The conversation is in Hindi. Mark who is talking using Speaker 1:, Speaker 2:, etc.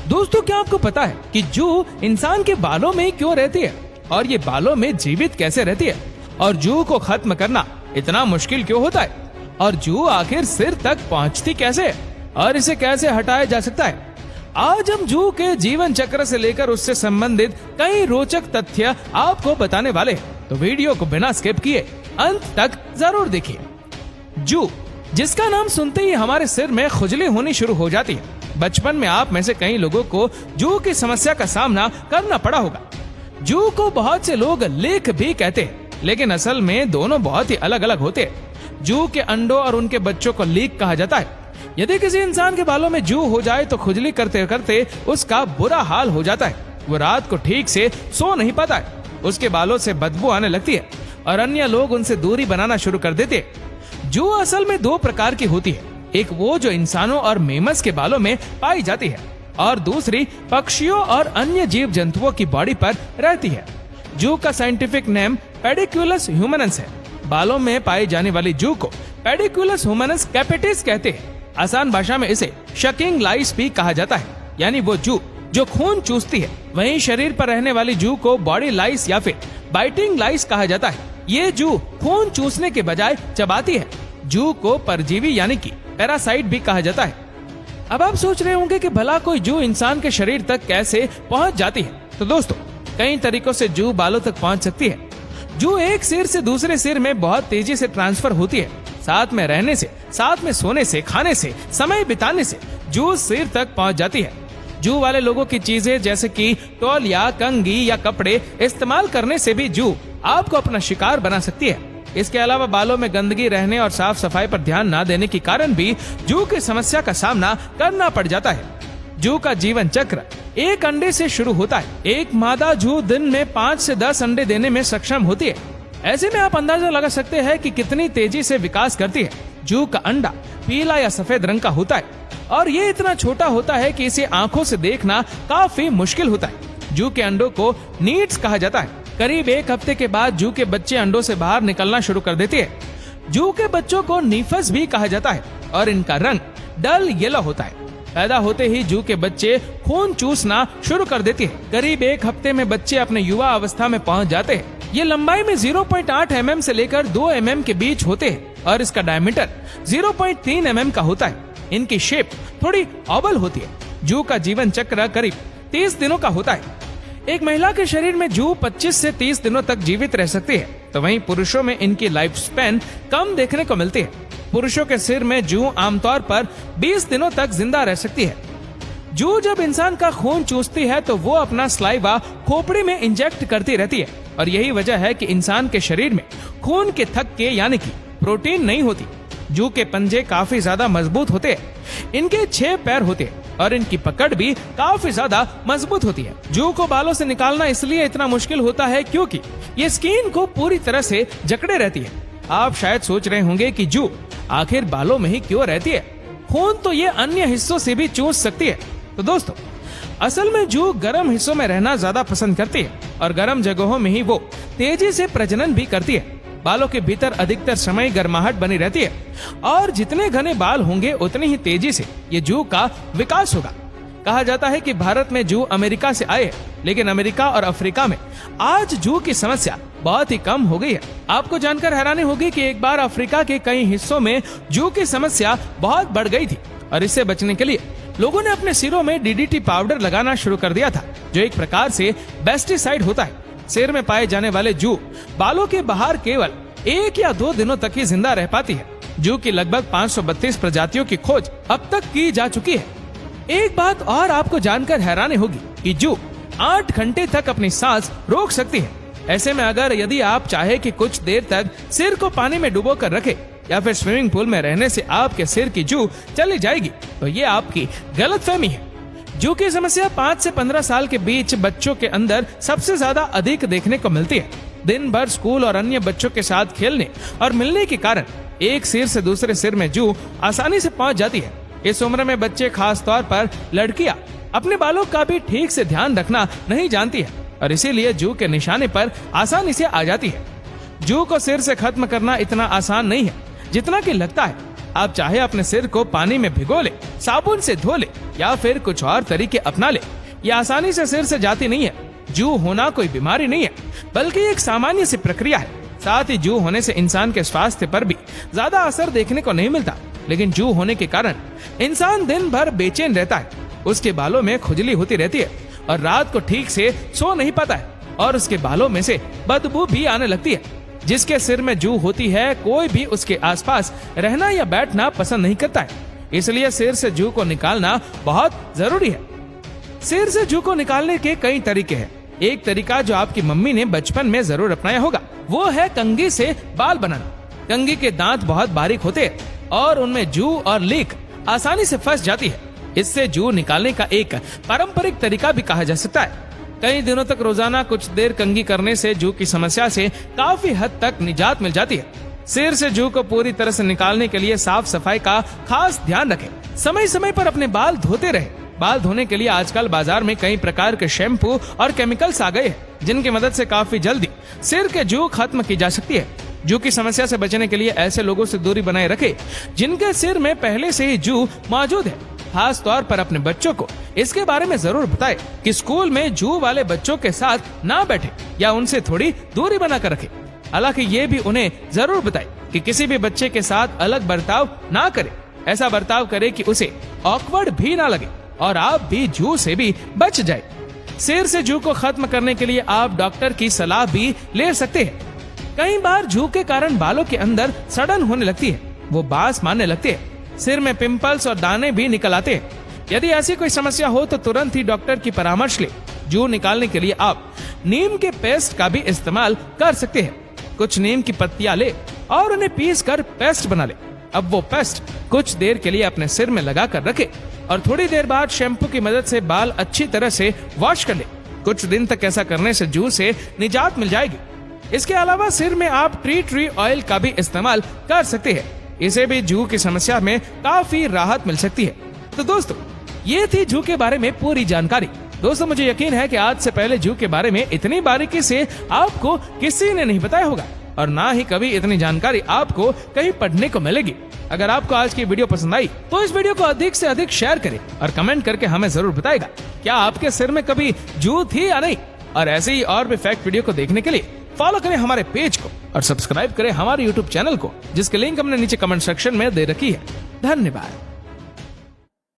Speaker 1: दोस्तों, क्या आपको पता है कि जू इंसान के बालों में क्यों रहती है और ये बालों में जीवित कैसे रहती है, और जू को खत्म करना इतना मुश्किल क्यों होता है, और जू आखिर सिर तक पहुंचती कैसे है और इसे कैसे हटाया जा सकता है। आज हम जू के जीवन चक्र से लेकर उससे संबंधित कई रोचक तथ्य आपको बताने वाले हैं, तो वीडियो को बिना स्किप किए अंत तक जरूर देखिए। जू, जिसका नाम सुनते ही हमारे सिर में खुजली होनी शुरू हो जाती है। बचपन में आप में से कई लोगों को जू की समस्या का सामना करना पड़ा होगा। जू को बहुत से लोग लीक भी कहते हैं, लेकिन असल में दोनों बहुत ही अलग अलग होते हैं। जू के अंडों और उनके बच्चों को लीक कहा जाता है। यदि किसी इंसान के बालों में जू हो जाए तो खुजली करते करते उसका बुरा हाल हो जाता है। वो रात को ठीक से सो नहीं पाता है, उसके बालों से बदबू आने लगती है और अन्य लोग उनसे दूरी बनाना शुरू कर देते हैं। जू असल में दो प्रकार की होती है, एक वो जो इंसानों और मेमस के बालों में पाई जाती है, और दूसरी पक्षियों और अन्य जीव जंतुओं की बॉडी पर रहती है। जू का साइंटिफिक नेम पेडिकुलस ह्यूमनस है। बालों में पाई जाने वाली जू को पेडिकुलस ह्यूमनस कैपिटिस कहते हैं। आसान भाषा में इसे शकिंग लाइस भी कहा जाता है, यानी वो जू जो खून चूसती है। वहीं शरीर पर रहने वाली जू को बॉडी लाइस या फिर बाइटिंग लाइस कहा जाता है। ये जू खून चूसने के बजाय चबाती है। जू को परजीवी यानी कि पैरासाइट भी कहा जाता है। अब आप सोच रहे होंगे कि भला कोई जू इंसान के शरीर तक कैसे पहुंच जाती है। तो दोस्तों, कई तरीकों से जू बालों तक पहुंच सकती है। जू एक सिर से दूसरे सिर में बहुत तेजी से ट्रांसफर होती है। साथ में रहने से, साथ में सोने से, खाने से, समय बिताने से जू सिर तक पहुंच जाती है। जू वाले लोगों की चीजें जैसे कि तौलिया, कंघी या कपड़े इस्तेमाल करने से भी जू आपको अपना शिकार बना सकती है। इसके अलावा बालों में गंदगी रहने और साफ सफाई पर ध्यान न देने के कारण भी जू की समस्या का सामना करना पड़ जाता है। जू का जीवन चक्र एक अंडे से शुरू होता है। एक मादा जू दिन में 5 से 10 अंडे देने में सक्षम होती है। ऐसे में आप अंदाजा लगा सकते हैं कि कितनी तेजी से विकास करती है। जू का अंडा पीला या सफेद रंग का होता है और ये इतना छोटा होता है कि इसे आंखों से देखना काफी मुश्किल होता है। जू के अंडों को नीड्स कहा जाता है। करीब 1 हफ्ते के बाद जू के बच्चे अंडों से बाहर निकलना शुरू कर देते हैं। जू के बच्चों को नीफस भी कहा जाता है और इनका रंग डल येलो होता है। पैदा होते ही जू के बच्चे खून चूसना शुरू कर देते हैं। करीब 1 हफ्ते में बच्चे अपने युवा अवस्था में पहुंच जाते हैं। ये लंबाई में 0.8 mm से लेकर 2 mm के बीच होते हैं और इसका डायमीटर 0.3 mm का होता है। इनकी शेप थोड़ी ओवल होती है। जू का जीवन चक्र करीब 30 दिनों का होता है। एक महिला के शरीर में जू 25 से 30 दिनों तक जीवित रह सकती है, तो वहीं पुरुषों में इनकी लाइफ स्पैन कम देखने को मिलती है। पुरुषों के सिर में जू आमतौर पर 20 दिनों तक जिंदा रह सकती है। जू जब इंसान का खून चूसती है तो वो अपना स्लाइवा खोपड़ी में इंजेक्ट करती रहती है और यही वजह है कि इंसान के शरीर में खून के थक्के यानी कि प्रोटीन नहीं होती। जू के पंजे काफी ज्यादा मजबूत होते हैं। इनके 6 पैर होते हैं और इनकी पकड़ भी काफी ज्यादा मजबूत होती है। जू को बालों से निकालना इसलिए इतना मुश्किल होता है क्योंकि ये स्किन को पूरी तरह से जकड़े रहती है। आप शायद सोच रहे होंगे कि जू आखिर बालों में ही क्यों रहती है, खून तो ये अन्य हिस्सों से भी चूस सकती है। तो दोस्तों, असल में जू गर्म हिस्सों में रहना ज्यादा पसंद करती है और गर्म जगहों में ही वो तेजी से प्रजनन भी करती है। बालों के भीतर अधिकतर समय गर्माहट बनी रहती है और जितने घने बाल होंगे उतनी ही तेजी से ये जू का विकास होगा। कहा जाता है कि भारत में जू अमेरिका से आए, लेकिन अमेरिका और अफ्रीका में आज जू की समस्या बहुत ही कम हो गई है। आपको जानकर हैरानी होगी कि एक बार अफ्रीका के कई हिस्सों में जू की समस्या बहुत बढ़ गई थी और इससे बचने के लिए लोगों ने अपने सिरों में DDT पाउडर लगाना शुरू कर दिया था, जो एक प्रकार से पेस्टिसाइड होता है। सिर में पाए जाने वाले जू बालों के बाहर केवल 1 या 2 दिनों तक ही जिंदा रह पाती है। जू की लगभग 532 प्रजातियों की खोज अब तक की जा चुकी है। एक बात और आपको जानकर हैरानी होगी कि जू 8 घंटे तक अपनी सांस रोक सकती है। ऐसे में अगर यदि आप चाहे कि कुछ देर तक सिर को पानी में डुबो कर रखे या फिर स्विमिंग पूल में रहने से आपके सिर की जू चली जाएगी, तो ये आपकी गलतफहमी है। जू की समस्या 5 से 15 साल के बीच बच्चों के अंदर सबसे ज्यादा अधिक देखने को मिलती है। दिन भर स्कूल और अन्य बच्चों के साथ खेलने और मिलने के कारण एक सिर से दूसरे सिर में जू आसानी से पहुंच जाती है। इस उम्र में बच्चे, खास तौर पर लड़कियां, अपने बालों का भी ठीक से ध्यान रखना नहीं जानती है और इसीलिए जू के निशाने पर आसानी से आ जाती है। जू को सिर से खत्म करना इतना आसान नहीं है जितना कि लगता है। आप चाहे अपने सिर को पानी में भिगो ले, साबुन से धो ले या फिर कुछ और तरीके अपना ले, ये आसानी से सिर से जाती नहीं है। जूं होना कोई बीमारी नहीं है, बल्कि एक सामान्य सी प्रक्रिया है। साथ ही जूं होने से इंसान के स्वास्थ्य पर भी ज्यादा असर देखने को नहीं मिलता, लेकिन जूं होने के कारण इंसान दिन भर बेचैन रहता है, उसके बालों में खुजली होती रहती है और रात को ठीक से सो नहीं पाता है और उसके बालों में से बदबू भी आने लगती है। जिसके सिर में जूं होती है, कोई भी उसके आसपास रहना या बैठना पसंद नहीं करता है, इसलिए सिर से जूं को निकालना बहुत जरूरी है। सिर से जूं को निकालने के कई तरीके हैं। एक तरीका जो आपकी मम्मी ने बचपन में जरूर अपनाया होगा, वो है कंघी से बाल बनाना। कंघी के दांत बहुत बारीक होते हैं और उनमें जूं और लीक आसानी से फंस जाती है। इससे जूं निकालने का एक पारंपरिक तरीका भी कहा जा सकता है। कई दिनों तक रोजाना कुछ देर कंघी करने से जूं की समस्या से काफी हद तक निजात मिल जाती है। सिर से जूं को पूरी तरह से निकालने के लिए साफ सफाई का खास ध्यान रखें। समय समय पर अपने बाल धोते रहे। बाल धोने के लिए आजकल बाजार में कई प्रकार के शैम्पू और केमिकल्स आ गए हैं, जिनकी मदद से काफी जल्दी सिर के जूं खत्म की जा सकती है। जूं की समस्या से बचने के लिए ऐसे लोगों से दूरी बनाए रखें जिनके सिर में पहले से ही जूं मौजूद है। खास तौर पर अपने बच्चों को इसके बारे में जरूर बताएं कि स्कूल में जूं वाले बच्चों के साथ ना बैठे या उनसे थोड़ी दूरी बनाकर रखें। हालांकि ये भी उन्हें जरूर बताएं कि किसी भी बच्चे के साथ अलग बर्ताव ना करे। ऐसा बर्ताव करे कि उसे ऑकवर्ड भी ना लगे और आप भी जूं से भी बच जाए। सिर से जूं को खत्म करने के लिए आप डॉक्टर की सलाह भी ले सकते हैं। कई बार जूं के कारण बालों के अंदर सड़न होने लगती है, वो बांस मारने लगते हैं, सिर में पिंपल्स और दाने भी निकल आते हैं। यदि ऐसी कोई समस्या हो तो तुरंत ही डॉक्टर की परामर्श ले। जूं निकालने के लिए आप नीम के पेस्ट का भी इस्तेमाल कर सकते हैं। कुछ नीम की पत्तियां ले और उन्हें पीस कर पेस्ट बना ले। अब वो पेस्ट कुछ देर के लिए अपने सिर में लगा कर रखे और थोड़ी देर बाद शैम्पू की मदद से बाल अच्छी तरह से वॉश कर ले। कुछ दिन तक ऐसा करने से जूं से निजात मिल जाएगी। इसके अलावा सिर में आप ट्री ऑयल का भी इस्तेमाल कर सकते हैं। इसे भी जूं की समस्या में काफी राहत मिल सकती है। तो दोस्तों, ये थी जूं के बारे में पूरी जानकारी। दोस्तों, मुझे यकीन है कि आज से पहले जूं के बारे में इतनी बारीकी से आपको किसी ने नहीं बताया होगा और ना ही कभी इतनी जानकारी आपको कहीं पढ़ने को मिलेगी। अगर आपको आज की वीडियो पसंद आई तो इस वीडियो को अधिक से अधिक शेयर करें और कमेंट करके हमें जरूर बताएगा क्या आपके सिर में कभी जूं थी या नहीं। और ऐसे ही और भी फैक्ट वीडियो को देखने के लिए फॉलो करें हमारे पेज को और सब्सक्राइब करें हमारे YouTube चैनल को, जिसके लिंक हमने नीचे कमेंट सेक्शन में दे रखी है। धन्यवाद।